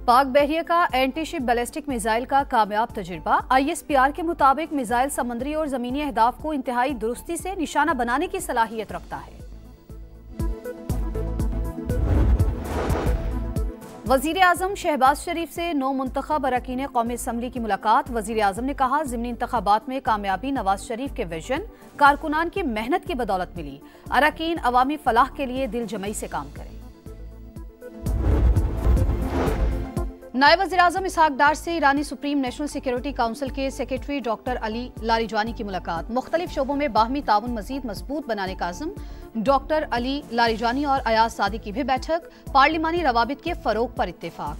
पाक बहरिया का anti ship ballistic missile का कामयाब तजुर्बा। ISPR के मुताबिक मिसाइल समुद्री और जमीनी अहदाफ को इंतहाई दुरुस्ती से निशाना बनाने की सलाहियत रखता है। वजीर आजम शहबाज शरीफ से नौ मुंतखब अरकान कौमी असम्बली की मुलाकात। वजीर आजम ने कहा, ज़िमनी इंतखाबात में कामयाबी नवाज शरीफ के विजन, कारकुनान की मेहनत की बदौलत मिली। अरकान अवामी फलाह के लिए दिल जमई से काम करें। नायब वज़ीर आज़म इसहाक डार से ईरानी सुप्रीम नेशनल सिक्योरिटी काउंसिल के सेक्रेटरी डॉक्टर अली लारिजानी की मुलाकात। मुख्तलिफ शोबों में बाहमी ताउन मजीद मजबूत बनाने का अज़्म। डॉक्टर अली लारिजानी और अयाज सादी की भी बैठक। पार्लिमानी रवाबित के फरोग पर इत्तेफाक।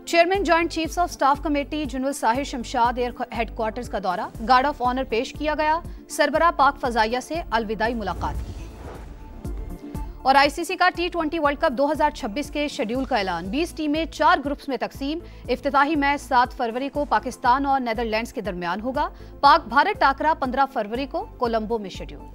Chairman joint chiefs of staff committee general Sahir Shamshad air headquarters का दौरा। गार्ड ऑफ ऑनर पेश किया गया। सरबराह पाक फजाइया से अलविदाई मुलाकात की। और ICC का T20 वर्ल्ड कप 2026 के शेड्यूल का ऐलान। 20 टीमें 4 ग्रुप्स में तकसीम। इफ्तिताही मैच 7 फरवरी को पाकिस्तान और नेदरलैंड्स के दरमियान होगा। पाक भारत टाकरा 15 फरवरी को कोलंबो में शेड्यूल।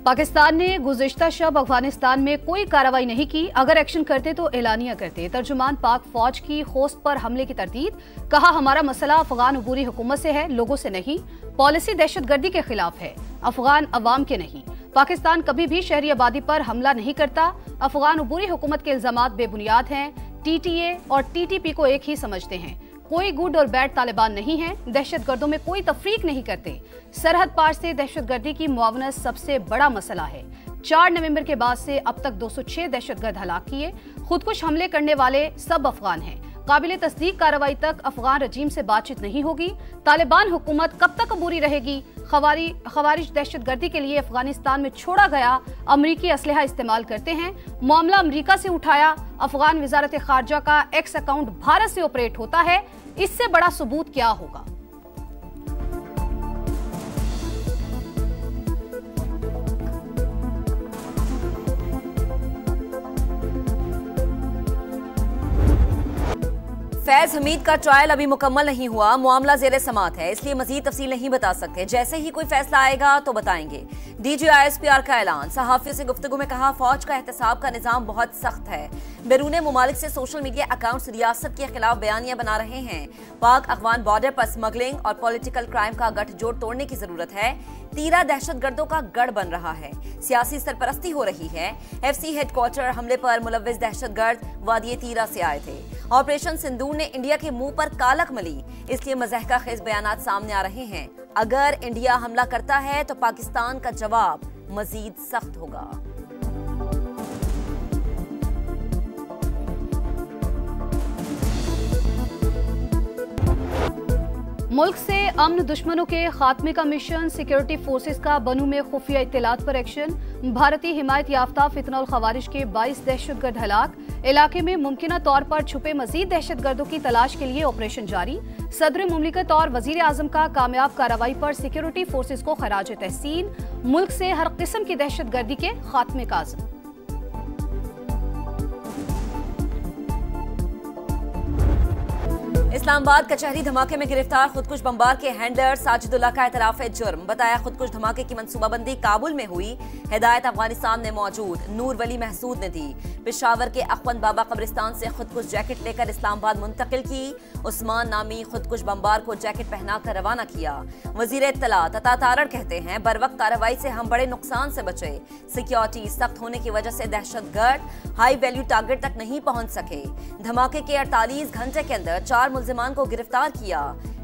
पाकिस्तान ने गुज़िश्ता शब अफगानिस्तान में कोई कार्रवाई नहीं की, अगर एक्शन करते तो एलानिया करते। तर्जुमान पाक फौज की होस्ट पर हमले की तरदीद। कहा, हमारा मसला अफगान अबूरी हुकूमत से है, लोगों से नहीं। पॉलिसी दहशतगर्दी के खिलाफ है, अफगान अवाम के नहीं। पाकिस्तान कभी भी शहरी आबादी पर हमला नहीं करता। अफगान अबूरी हुकूमत के इल्जामात बेबुनियाद हैं। TTA और TTP को एक ही समझते हैं। कोई गुड और बैड तालिबान नहीं है। दहशतगर्दों में कोई तफरीक नहीं करते। सरहद पार से दहशतगर्दी की मुआवनत सबसे बड़ा मसला है। 4 नवंबर के बाद से अब तक 206 दहशतगर्द हलाक किए। खुदकुश हमले करने वाले सब अफगान हैं। काबिले तस्दीक कार्रवाई तक अफगान रजीम से बातचीत नहीं होगी। तालिबान हुकूमत कब तक अबूरी रहेगी? खवारिज दहशतगर्दी के लिए अफगानिस्तान में छोड़ा गया अमरीकी असलहा इस्तेमाल करते हैं। मामला अमरीका से उठाया। अफगान वजारत खारजा का एक्स अकाउंट भारत से ऑपरेट होता है। इससे बड़ा सबूत क्या होगा? फैज हमीद का ट्रायल अभी मुकम्मल नहीं हुआ। मामला ज़ेरे समात है, इसलिए मजीद तफसील नहीं बता सकते। जैसे ही कोई फैसला आएगा तो बताएंगे। DG ISPR का ऐलान। सहाफियों से गुफ्तगू में कहा, फौज का एहतसाब का निजाम बहुत सख्त है। बैरून मुमालिक से सोशल मीडिया अकाउंट्स रियासत के खिलाफ बयानियां बना रहे हैं। पाक अफगान बॉर्डर पर स्मगलिंग और पॉलिटिकल क्राइम का गठजोड़ तोड़ने की जरूरत है। तीरा दहशतगर्दों का गढ़ बन रहा है। सियासी सरपरस्ती हो रही है। FC हेडक्वार्टर हमले पर मुलव्विस दहशतगर्द वादिये तीरा से आए थे। ऑपरेशन सिंदूर ने इंडिया के मुंह पर कालक मली, इसलिए मज़हका खेज बयानात सामने आ रहे हैं। अगर इंडिया हमला करता है तो पाकिस्तान का जवाब मजीद सख्त होगा। मुल्क से अमन दुश्मनों के खात्मे का मिशन। सिक्योरिटी फोर्सेस का बनू में खुफिया इत्तलात पर एक्शन। भारतीय हिमायत याफ्ता फितनउल खवारिज के 22 दहशतगर्द हलाक। इलाके में मुमकिना तौर पर छुपे मजीद दहशतगर्दों की तलाश के लिए ऑपरेशन जारी। सदर मुमलिकत और वजीर आजम का कामयाब कार्रवाई पर सिक्योरिटी फोर्सेस को खराज तहसीन। मुल्क से हर किस्म की दहशतगर्दी के खात्मे का आज़म। इस्लामाबाद कचहरी धमाके में गिरफ्तार खुदकुश बमबार के हैंडलर साजिदुल्लाह का एतराफ है जुर्म। बताया, खुदकुश धमाके की मंसूबाबंदी काबुल में हुई। हिदायत अफगानिस्तान में मौजूद नूर वली महसूद ने दी। पेशावर के अख्वंद बाबा कब्रिस्तान से खुदकुश जैकेट लेकर इस्लामाबाद मुंतकिल की। उस्मान नामी खुदकुश बमबार को जैकेट पहनाकर रवाना किया। वजीर इत्तलात अता तारड़ कहते हैं, बर वक्त कार्रवाई से हम बड़े नुकसान से बचे। सिक्योरिटी सख्त होने की वजह से दहशतगर्द हाई वैल्यू टारगेट तक नहीं पहुंच सके। धमाके के 48 घंटे के अंदर 4 मुल्जिमान को गिरफ्तार किया।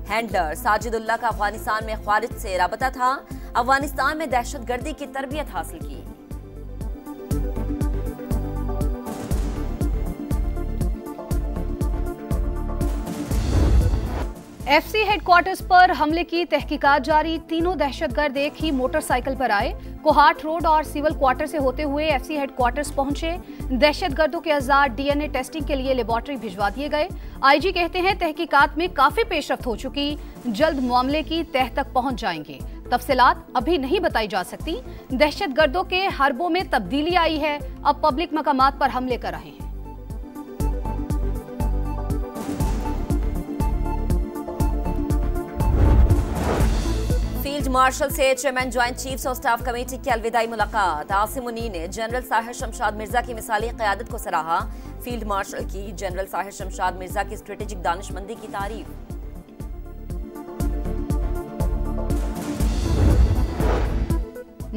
हैंडलर साजिदुल्लाह का अफगानिस्तान में ख्वारिज से राबता था। अफगानिस्तान में दहशतगर्दी की तरबियत हासिल की। FC हेडक्वार्टर्स पर हमले की तहकीकात जारी। तीनों दहशतगर्द एक ही मोटरसाइकिल पर आए। कोहाट रोड और सिविल क्वार्टर से होते हुए FC हेडक्वार्टर्स पहुंचे। दहशतगर्दों के आज़ाद DNA टेस्टिंग के लिए लेबोरेटरी भिजवा दिए गए। IG कहते हैं, तहकीकात में काफी पेशरफ्त हो चुकी, जल्द मामले की तह तक पहुंच जाएंगे। तफसीलात अभी नहीं बताई जा सकती। दहशतगर्दों के हरबों में तब्दीली आई है, अब पब्लिक मकामात पर हमले कर रहे हैं। फील्ड मार्शल से chairman joint chiefs of staff committee की अलविदाई मुलाकात। आसिम मुनीर ने जनरल साहिर शमशाद मिर्जा की मिसाली क़यादत को सराहा। फील्ड मार्शल की जनरल साहिर शमशाद मिर्जा की स्ट्रेटेजिक दानिशमंदी की तारीफ।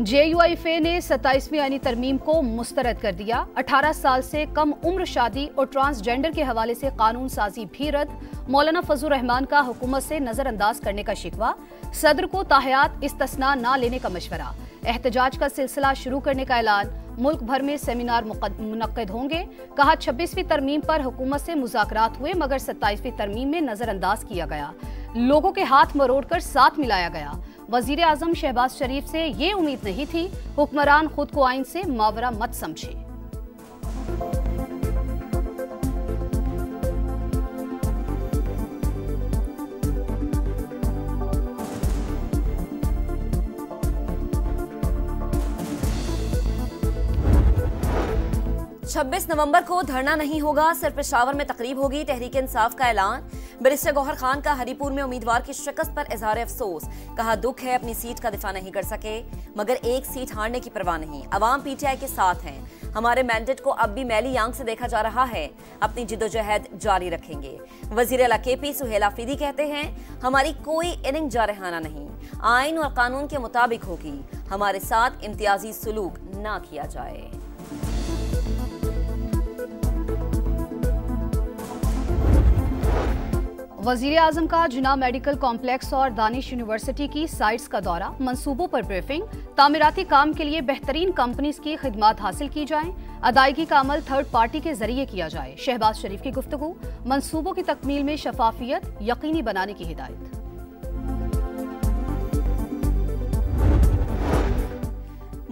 JUIFA ने 27वीं आईनी तरमीम को मुस्तरद कर दिया। 18 साल से कम उम्र शादी और ट्रांसजेंडर के हवाले से कानून साजी भी रद्द। मौलाना फजलुर रहमान का हुकूमत से नजरअंदाज करने का शिकवा। सदर को ताहयात इस्तिस्ना न लेने का मशवरा। एहतजाज का सिलसिला शुरू करने का ऐलान। मुल्क भर में सेमिनार मुनक्कद होंगे। कहा 26वीं तरमीम पर हुकूमत से मुज़ाकरात हुए मगर 27वीं तरमीम में नजरअंदाज किया गया। लोगों के हाथ मरोड़कर साथ मिलाया गया। वजीर आजम शहबाज शरीफ से ये उम्मीद नहीं थी। हुक्मरान खुद को आइन से मावरा मत समझे। छब्बीस नवंबर को धरना नहीं होगा, सिर्फ पेशावर में तकरीब होगी। तहरीक इंसाफ का ऐलान। बैरिस्टर गौहर खान का हरीपुर में उम्मीदवार की शिकस्त पर इजहार अफसोस। कहा दुख है अपनी सीट का दिफा नहीं कर सके मगर एक सीट हारने की परवाह नहीं। अवाम PTI के साथ हैं। हमारे मैंडेट को अब भी मैली आंख से देखा जा रहा है। अपनी जिद्दोजहद जारी रखेंगे। वजीर आला KP सुहेल आफरीदी कहते हैं हमारी कोई इनिंग जारहाना नहीं, आइन और कानून के मुताबिक होगी। हमारे साथ इम्तियाजी सलूक ना किया जाए। वजीर आजम का जिना मेडिकल कॉम्प्लेक्स और दानिश यूनिवर्सिटी की साइट्स का दौरा। मंसूबों पर ब्रीफिंग। तामीराती काम के लिए बेहतरीन कंपनीज की खिदमात हासिल की जाएं। अदायगी का अमल थर्ड पार्टी के जरिए किया जाए। शहबाज शरीफ की गुफ्तगू। मंसूबों की तकमील में शफाफियत यकीनी बनाने की हिदायत।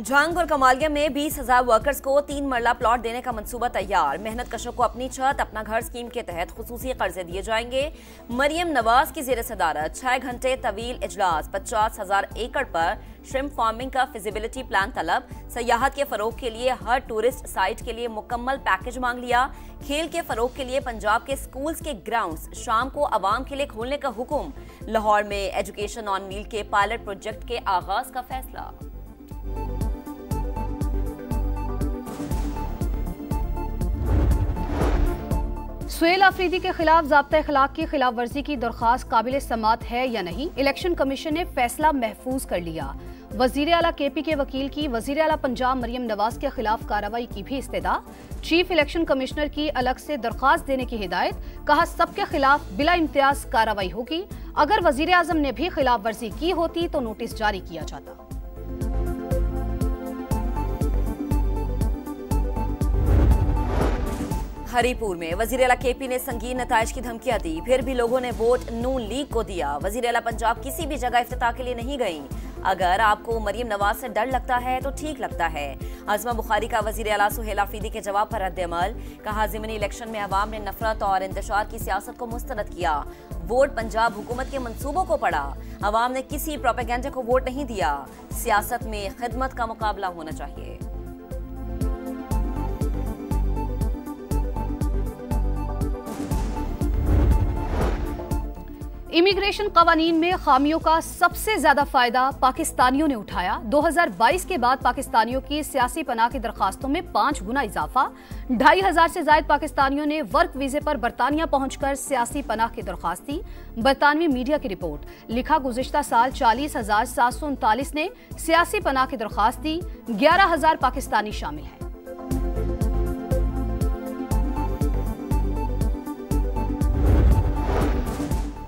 झांग और कमालिया में 20,000 वर्कर्स को 3 मरला प्लॉट देने का मंसूबा तैयार। मेहनत कशों को अपनी छत अपना घर स्कीम के तहत खुसूसी कर्जे दिए जाएंगे। मरियम नवाज की जेर सदारत 6 घंटे तवील इजलास। 50,000 एकड़ पर श्रिम्प फार्मिंग का फिजिबिलिटी प्लान तलब। सयाहत के फरोग के लिए हर टूरिस्ट साइट के लिए मुकम्मल पैकेज मांग लिया। खेल के फरोग के लिए पंजाब के स्कूल्स के ग्राउंड्स शाम को आवाम के लिए खोलने का हुक्म। लाहौर में एजुकेशन ऑन व्हील के पायलट प्रोजेक्ट के आगाज का फैसला। सुहेल आफरीदी के खिलाफ ज़ाब्ता अखलाक की खिलाफ वर्जी की दरख्वास्त काबिल समात है या नहीं, इलेक्शन कमीशन ने फैसला महफूज कर लिया। वजीर आला KP के वकील की वजीर आला पंजाब मरियम नवाज के खिलाफ कार्रवाई की भी इस्तदा। चीफ इलेक्शन कमिश्नर की अलग से दरख्वास्त देने की हिदायत। कहा सबके खिलाफ बिला इम्तियाज कार्रवाई होगी। अगर वजीर आजम ने भी खिलाफ वर्जी की होती तो नोटिस जारी किया जाता। हरीपुर में वजीर आला KP ने संगीन नताइज की धमकियां दी, फिर भी लोगों ने वोट नून लीग को दिया। वजीर आला पंजाब किसी भी जगह इफ्तिताह के लिए नहीं गई। अगर आपको मरियम नवाज से डर लगता है तो ठीक लगता है। आजमा बुखारी का वजीर आला सुहेल आफरीदी के जवाब पर रद्द-ए-अमल। कहा ज़िमनी इलेक्शन में अवाम ने नफरत और इंतशार की सियासत को मुस्तरद किया। वोट पंजाब हुकूमत के मंसूबों को पड़ा। अवाम ने किसी प्रोपेगेंडा को वोट नहीं दिया। सियासत में खिदमत का मुकाबला होना चाहिए। इमिग्रेशन कवानीन में खामियों का सबसे ज्यादा फायदा पाकिस्तानियों ने उठाया। 2022 के बाद पाकिस्तानियों की सियासी पनाह की दरखास्तों में 5 गुना इजाफा। 2,500 से ज्यादा पाकिस्तानियों ने वर्क वीजे पर बरतानिया पहुंचकर सियासी पनाह की दरखास्त दी। बरतानवी मीडिया की रिपोर्ट। लिखा गुज़िश्ता साल 40,739 ने सियासी पनाह की दरखास्त दी। 11,000 पाकिस्तानी शामिल हैं।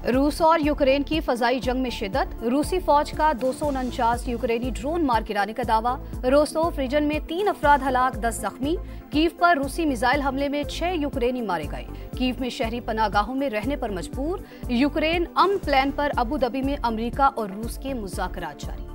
रूस और यूक्रेन की फजाई जंग में शिद्दत। रूसी फौज का 249 यूक्रेनी ड्रोन मार गिराने का दावा। रोस्तोव रीजन में 3 अफराद हलाक, 10 जख्मी। कीव पर रूसी मिसाइल हमले में 6 यूक्रेनी मारे गए। कीव में शहरी पनाहगाहों में रहने पर मजबूर। यूक्रेन अमन प्लान पर अबू धाबी में अमेरिका और रूस के मुज़ाकरात जारी।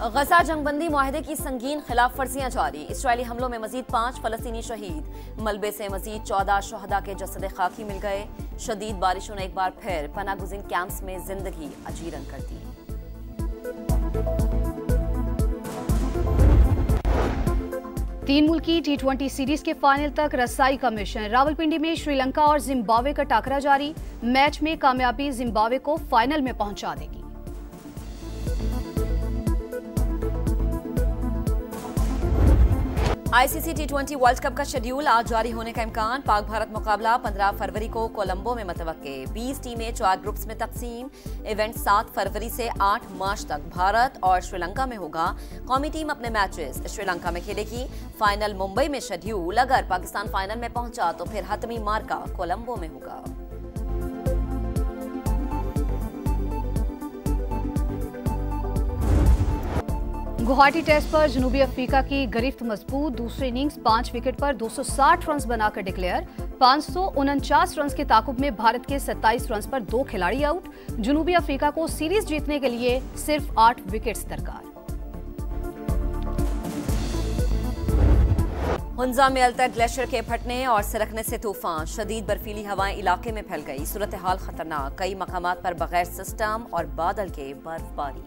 गजा जंगबंदी मुआहदे की संगीन खिलाफ वर्जियां जारी। इसराइली हमलों में मजीद 5 फलस्तीनी शहीद। मलबे से मजीद 14 शहदा के जसद खाकी मिल गए। शदीद बारिशों ने एक बार फिर पनागुज़ीन कैंप्स में जिंदगी अजीरन कर दी। 3 मुल्की T20 सीरीज के फाइनल तक रसाई का मिशन। रावलपिंडी में श्रीलंका और जिम्बाब्वे का टाकरा जारी। मैच में कामयाबी जिम्बाब्वे को फाइनल में पहुंचा देगी। आईसीसी T20 वर्ल्ड कप का शेड्यूल आज जारी होने का इम्कान। पाक भारत मुकाबला 15 फरवरी को कोलंबो में मुतवक्के। 20 टीमें 4 ग्रुप्स में तकसीम। इवेंट 7 फरवरी से 8 मार्च तक भारत और श्रीलंका में होगा। कौमी टीम अपने मैचेस श्रीलंका में खेलेगी। फाइनल मुंबई में शेड्यूल। अगर पाकिस्तान फाइनल में पहुंचा तो फिर हतमी मार्का कोलंबो में होगा। गुवाहाटी टेस्ट पर जनूबी अफ्रीका की गिरफ्त मजबूत। दूसरी इनिंग्स 5 विकेट पर 260 रन बनाकर डिक्लेयर। 549 रन के ताकुब में भारत के 27 रन पर 2 खिलाड़ी आउट। जनूबी अफ्रीका को सीरीज जीतने के लिए सिर्फ 8 विकेट्स दरकार। हुंजा में अलतर ग्लेशियर के फटने और सरकने से तूफान। शदीद बर्फीली हवाएं इलाके में फैल गई। सूरत हाल खतरनाक। कई मकामात पर बगैर सिस्टम और बादल के बर्फबारी।